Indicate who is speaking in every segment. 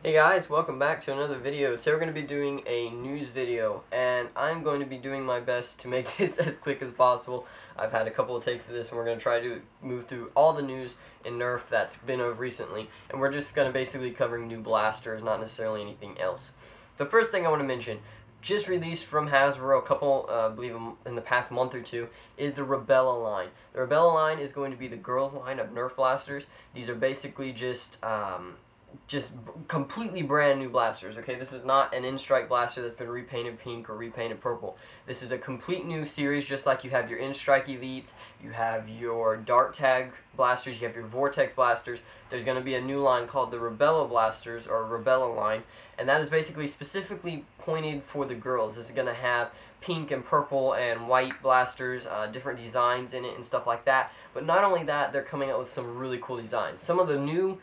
Speaker 1: Hey guys, welcome back to another video. Today we're going to be doing a news video, and I'm going to be doing my best to make this as quick as possible. I've had a couple of takes of this, and we're going to try to move through all the news in Nerf that's been of recently, and we're just going to basically covering new blasters, not necessarily anything else. The first thing I want to mention, just released from Hasbro a couple, I believe in the past month or two, is the Rubella line. The Rubella line is going to be the girls line of Nerf blasters. These are basically just completely brand new blasters. Okay, this is not an in-strike blaster that's been repainted pink or repainted purple. This is a complete new series, just like you have your in-strike elites, you have your dart tag blasters, you have your vortex blasters. There's going to be a new line called the rubella blasters, or rubella line, and that is basically specifically pointed for the girls. This is going to have pink and purple and white blasters, different designs in it and stuff like that. But not only that, they're coming out with some really cool designs. Some of the new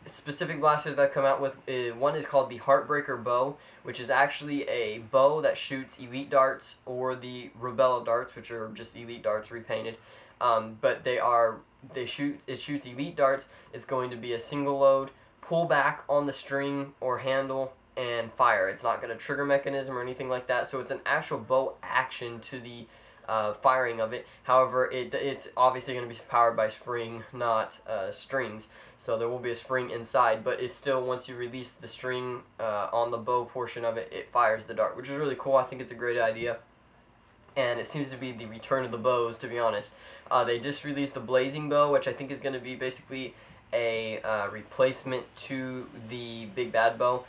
Speaker 1: specific blasters that I've come out with, one is called the Heartbreaker Bow, which is actually a bow that shoots elite darts, or the rubella darts, which are just elite darts repainted. But it shoots elite darts. It's going to be a single load, pull back on the string or handle, and fire. It's not going to trigger mechanism or anything like that, so it's an actual bow action to the firing of it. However, it's obviously going to be powered by spring, not strings. So there will be a spring inside, but it's still, once you release the string on the bow portion of it, it fires the dart, which is really cool. I think it's a great idea. And it seems to be the return of the bows, to be honest. They just released the blazing bow, which I think is going to be basically a replacement to the big bad bow.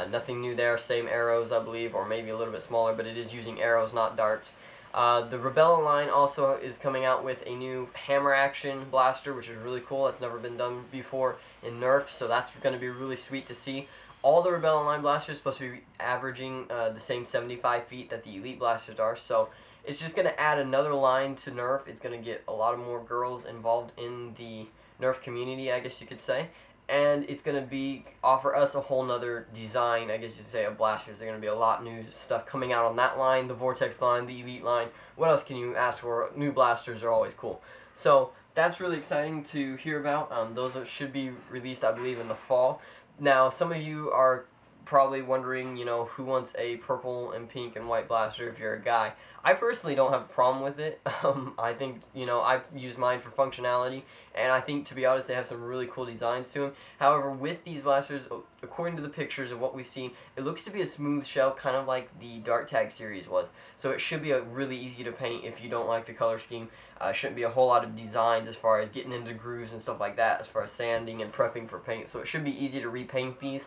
Speaker 1: Nothing new there, same arrows I believe, or maybe a little bit smaller, but it is using arrows, not darts. The Rubella line also is coming out with a new hammer action blaster, which is really cool. It's never been done before in Nerf, so that's going to be really sweet to see. All the Rubella line blasters are supposed to be averaging the same 75 feet that the Elite blasters are, so it's just going to add another line to Nerf. It's going to get a lot of more girls involved in the Nerf community, I guess you could say. And it's going to offer us a whole nother design, I guess you'd say, of blasters. There's going to be a lot of new stuff coming out on that line, the Vortex line, the Elite line. What else can you ask for? New blasters are always cool. So that's really exciting to hear about. Those should be released, I believe, in the fall. Now, some of you are probably wondering, who wants a purple and pink and white blaster if you're a guy. I personally don't have a problem with it. I think, I use mine for functionality, and I think, to be honest, they have some really cool designs to them. However, with these blasters, according to the pictures of what we've seen, it looks to be a smooth shell, kind of like the Dart Tag series was. So it should be really easy to paint if you don't like the color scheme. Shouldn't be a whole lot of designs as far as getting into grooves and stuff like that, as far as sanding and prepping for paint. So it should be easy to repaint these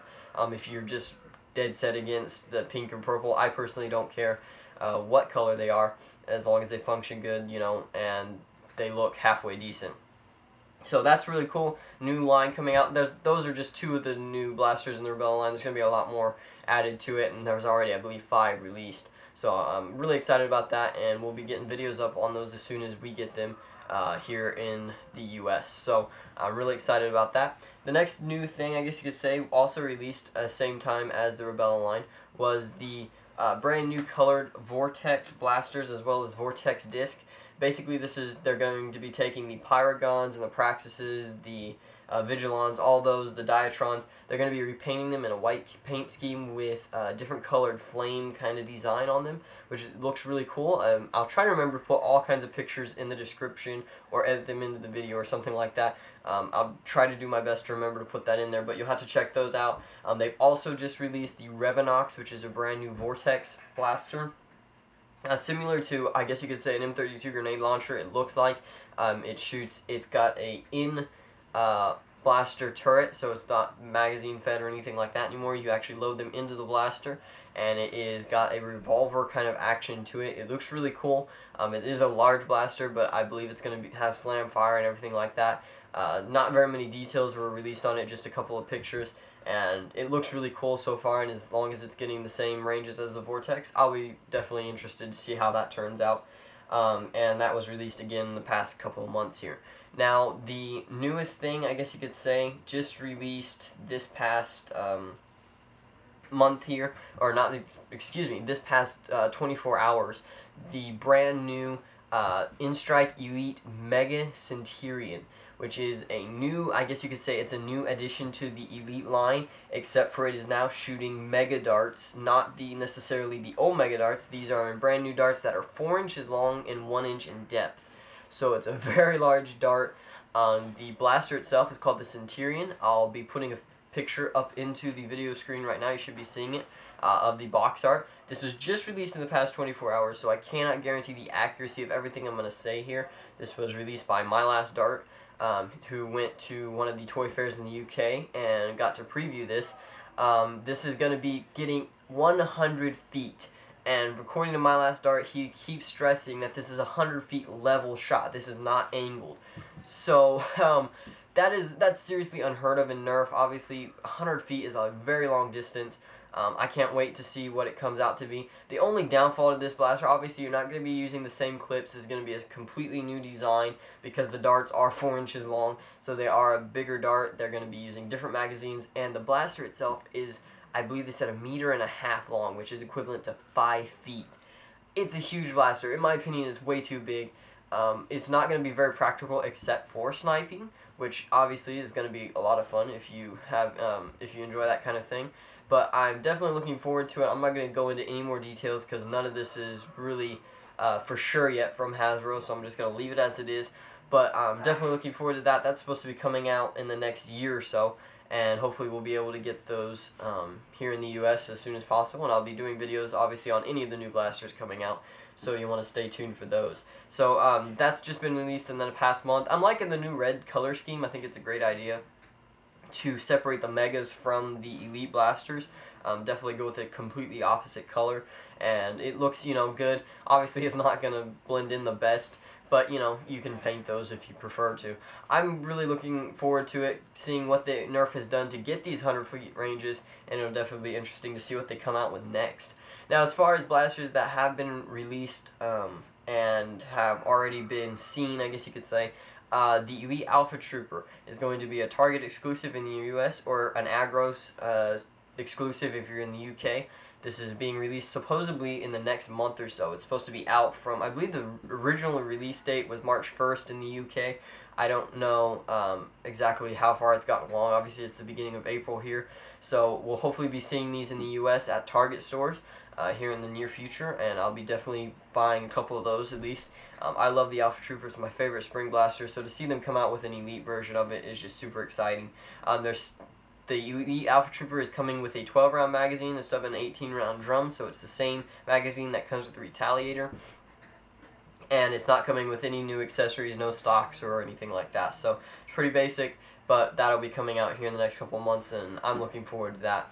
Speaker 1: if you're just dead set against the pink and purple. I personally don't care what color they are, as long as they function good, and they look halfway decent. So that's really cool. New line coming out. Those are just two of the new blasters in the Rebella line. There's going to be a lot more added to it, and there's already, I believe, 5 released. So I'm really excited about that, and we'll be getting videos up on those as soon as we get them here in the US. So I'm really excited about that. The next new thing, I guess you could say, also released at the same time as the Rubella line, was the brand new colored Vortex blasters, as well as Vortex disc. Basically, they're going to be taking the Pyragons and the Praxises, the Vigilons, all those, the Diatrons. They're going to be repainting them in a white paint scheme with different colored flame kind of design on them, which looks really cool. I'll try to remember to put all kinds of pictures in the description or edit them into the video or something like that. I'll try to do my best to remember to put that in there, but you'll have to check those out. They've also just released the Revenox, which is a brand new Vortex blaster. Similar to, I guess you could say, an M32 grenade launcher, it looks like. It's got a blaster turret, so it's not magazine fed or anything like that anymore. You actually load them into the blaster, and it is got a revolver kind of action to it. It looks really cool. It is a large blaster, but I believe it's going to have slam fire and everything like that. Not very many details were released on it, just a couple of pictures, and it looks really cool so far, and as long as it's getting the same ranges as the Vortex, I'll be definitely interested to see how that turns out. And that was released again in the past couple of months here. Now, the newest thing, I guess you could say, just released this past month here, or not, excuse me, this past 24 hours, the brand new In-Strike Elite Mega Centurion, which is a new, I guess you could say it's a new addition to the Elite line, except for it is now shooting mega darts, not necessarily the old mega darts. These are brand new darts that are 4 inches long and 1 inch in depth. So it's a very large dart. The blaster itself is called the Centurion. I'll be putting a picture up into the video screen right now. You should be seeing it, of the box art. This was just released in the past 24 hours, so I cannot guarantee the accuracy of everything I'm going to say here. This was released by My Last Dart, who went to one of the toy fairs in the UK and got to preview this. This is going to be getting 100 feet. And according to My Last Dart, he keeps stressing that this is a 100 feet level shot. This is not angled. So, that's seriously unheard of in Nerf. Obviously, 100 feet is a very long distance. I can't wait to see what it comes out to be. The only downfall to this blaster, obviously you're not going to be using the same clips. It's going to be a completely new design because the darts are 4 inches long, so they are a bigger dart. They're going to be using different magazines, and the blaster itself is, I believe they said, 1.5 meters long, which is equivalent to 5 feet. It's a huge blaster. In my opinion, it's way too big. It's not going to be very practical except for sniping, which obviously is going to be a lot of fun if you enjoy that kind of thing. But I'm definitely looking forward to it. I'm not going to go into any more details because none of this is really for sure yet from Hasbro, so I'm just going to leave it as it is. But I'm definitely looking forward to that. That's supposed to be coming out in the next year or so, and hopefully we'll be able to get those here in the US as soon as possible. And I'll be doing videos obviously on any of the new blasters coming out, so you want to stay tuned for those. So that's just been released in the past month. I'm liking the new red color scheme. I think it's a great idea to separate the megas from the Elite blasters. Definitely go with a completely opposite color, and it looks, you know, good. Obviously it's not going to blend in the best, but, you know, you can paint those if you prefer to. I'm really looking forward to it, seeing what the Nerf has done to get these 100 feet ranges, and it'll definitely be interesting to see what they come out with next. Now, as far as blasters that have been released and have already been seen, I guess you could say, the Elite Alpha Trooper is going to be a Target exclusive in the US, or an Agros exclusive if you're in the UK. This is being released supposedly in the next month or so. It's supposed to be out from, I believe the original release date was March 1st in the UK. I don't know exactly how far it's gotten along. Obviously it's the beginning of April here. So we'll hopefully be seeing these in the US at Target stores here in the near future, and I'll be definitely buying a couple of those at least. I love the Alpha Troopers, my favorite spring blaster, so to see them come out with an Elite version of it is just super exciting. The Elite Alpha Trooper is coming with a 12-round magazine instead of an 18-round drum, so it's the same magazine that comes with the Retaliator. And it's not coming with any new accessories, no stocks or anything like that. So it's pretty basic, but that'll be coming out here in the next couple of months, and I'm looking forward to that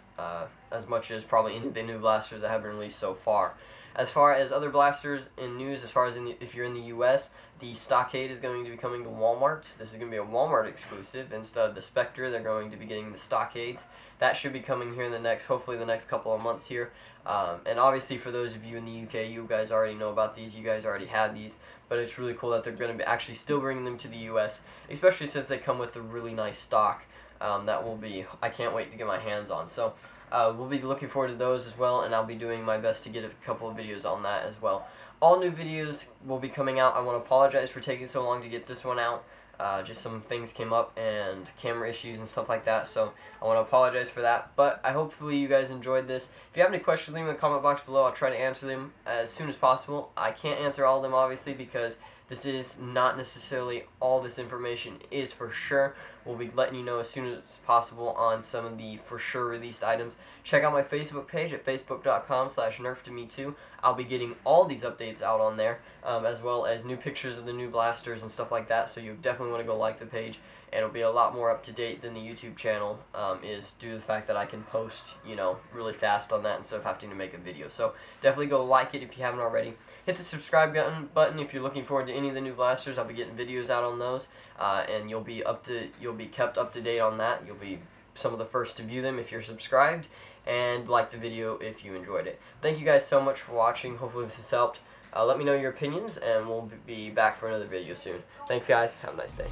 Speaker 1: as much as probably any of the new blasters that have been released so far. As far as other blasters in news, as far as if you're in the US, the Stockade is going to be coming to Walmart's. This is going to be a Walmart exclusive. Instead of the Spectre, they're going to be getting the Stockades. That should be coming here in the next, hopefully the next couple of months here. And obviously for those of you in the UK, you guys already know about these. You guys already had these. But it's really cool that they're going to be actually still bringing them to the US, especially since they come with a really nice stock that will be, I can't wait to get my hands on. So we'll be looking forward to those as well, and I'll be doing my best to get a couple of videos on that as well. All new videos will be coming out. I want to apologize for taking so long to get this one out. Just some things came up and camera issues and stuff like that, so I want to apologize for that. But hopefully you guys enjoyed this. If you have any questions, leave them in the comment box below. I'll try to answer them as soon as possible. I can't answer all of them obviously because this is not necessarily all this information is for sure. We'll be letting you know as soon as possible on some of the for sure released items. Check out my Facebook page at facebook.com/nerftome2. I'll be getting all these updates out on there, as well as new pictures of the new blasters and stuff like that, so you definitely want to go like the page. And it'll be a lot more up to date than the YouTube channel is, due to the fact that I can post, you know, really fast on that instead of having to make a video. So definitely go like it if you haven't already. Hit the subscribe button if you're looking forward to any of the new blasters. I'll be getting videos out on those, and you'll be kept up to date on that. You'll be some of the first to view them if you're subscribed, and like the video if you enjoyed it. Thank you guys so much for watching. Hopefully this has helped. Let me know your opinions, and we'll be back for another video soon. Thanks guys. Have a nice day.